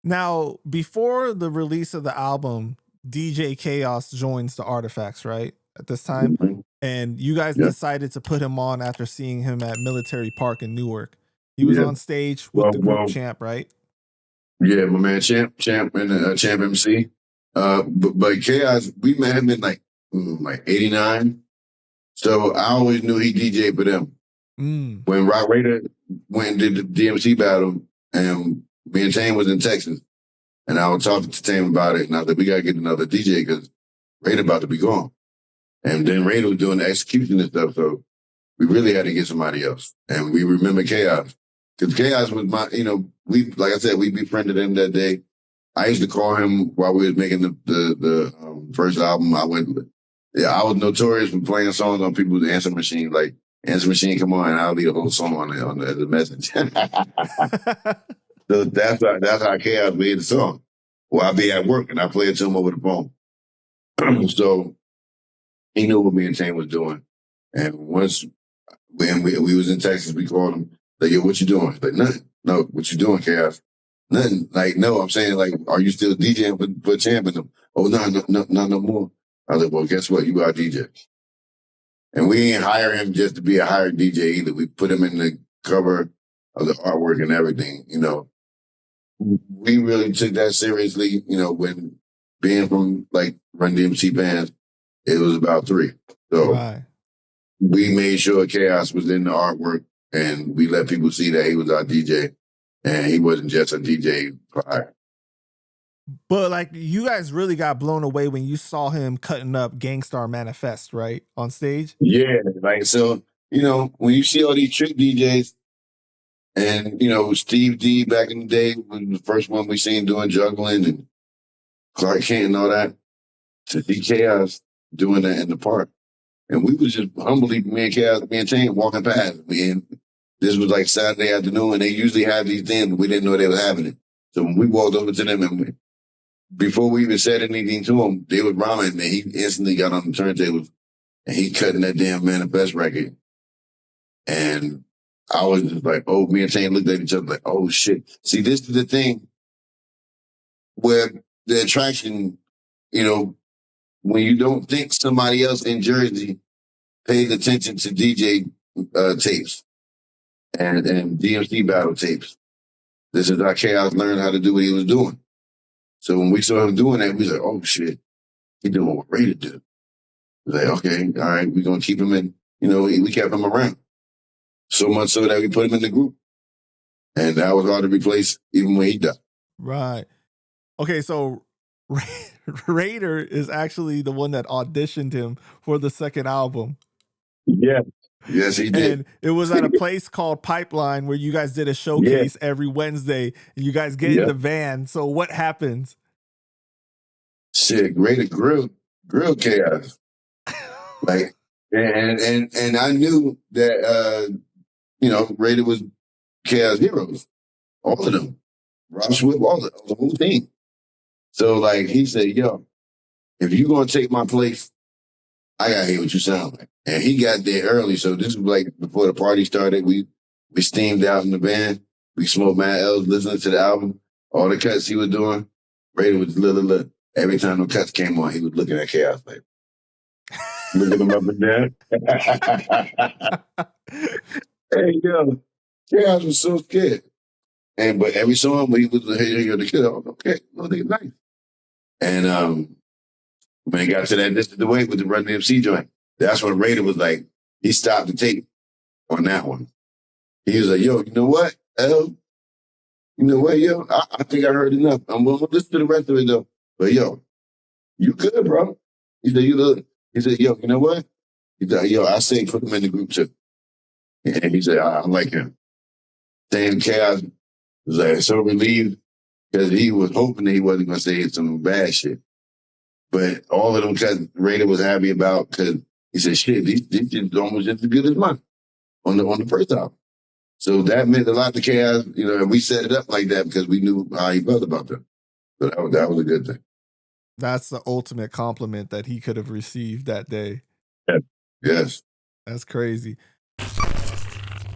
Now, before the release of the album, DJ Kaos joins the Artifacts, right? At this time. Mm-hmm. And you guys Yeah. decided to put him on after seeing him at Military Park in Newark. He was on stage with the group Champ, right? Yeah, my man Champ and Champ MC. But Chaos, we met him in like '89. So I always knew he DJ'd for them. When Roc Raida went and did the DMC battle, and me and Tame was in Texas, and I was talking to Tame about it, and I was like, we gotta get another DJ because Raida about to be gone. And then Raida was doing the execution and stuff, so we really had to get somebody else. And we remember Chaos. Because Chaos was my, like I said, we befriended him that day. I used to call him while we was making the first album. I was notorious for playing songs on people's answer machine, like answer machine, come on, and I'll leave a whole song on the message. So that's how Chaos made the song. Well, I'll be at work and I play it to him over the phone. So he knew what me and Tame was doing. And once when we was in Texas, we called him, like, yo, what you doing? Like, nothing. No, what you doing, Chaos? Nothing. Like, no, I'm saying, like, are you still DJing for Champ and them? Oh, no more. I was like, well, guess what? You our DJ. And we ain't hire him just to be a hired DJ either. We put him in the cover of the artwork and everything, We really took that seriously, when being from, like, Run DMC bands, it was about 3. So we made sure Chaos was in the artwork, and we let people see that he was our DJ, and he wasn't just a DJ prior. But like, you guys really got blown away when you saw him cutting up Gang Starr Manifest, right, on stage? Yeah, like, so, when you see all these trick DJs, and, Steve D back in the day was the first one we seen doing juggling, and Clark Kent and all that, to see Chaos doing that in the park. And we was just humbly, me and Tame walking past. And this was like Saturday afternoon, and they usually have these things, but we didn't know they were having it. So when we walked over to them, and before we even said anything to them, they was rhyming, and he instantly got on the turntables, and he cutting that damn Manifest record. And I was just like, oh, me and Tame looked at each other like, oh, shit. See, this is the thing where the attraction, when you don't think somebody else in Jersey pays attention to DJ tapes and DMC battle tapes. This is how Chaos learned how to do what he was doing. So when we saw him doing that, we was like, oh, shit, he doing what Raida did. We was like, okay, all right, we're going to keep him in. We kept him around. So much so that we put him in the group. And that was hard to replace even when he died. Right. Okay, so Raider is actually the one that auditioned him for the second album. Yeah. Yes, he did. And it was at a place called Pipeline where you guys did a showcase every Wednesday, and you guys get in the van. So what happens? Shit, Raider grilled Chaos. Like, and I knew that Raider was Chaos heroes, all of them. Rob Swift, the whole team. So like he said, yo, if you're gonna take my place, I gotta hear what you sound like. And he got there early, so this was like before the party started. We steamed out in the van. We smoked Mad L's, listening to the album. All the cuts he was doing, Raider was look. Every time the cuts came on, he was looking at Chaos like, looking him up and down. Hey, yo, Chaos was so scared. But every song when he was the kid, I was okay, well, nigga, nice. And when he got to that, this is the way with the Run DMC joint. That's when Raider was like, he stopped the tape on that one. He was like, yo, you know what, L? You know what, yo? I think I heard enough. I'm going to listen to the rest of it, though. But, yo, you good, bro. He said, He said, yo, you know what? He said, yo, I say put him in the group, too. And he said, I like him. Then Chaos was like so relieved because he was hoping that he wasn't going to say some bad shit. But all of them cuts Raider was happy about because he said, shit, these just almost just as good as mine on the first album. So that meant a lot to Chaos, and we set it up like that because we knew how he felt about them. So that was a good thing. That's the ultimate compliment that he could have received that day. Yes. That's crazy.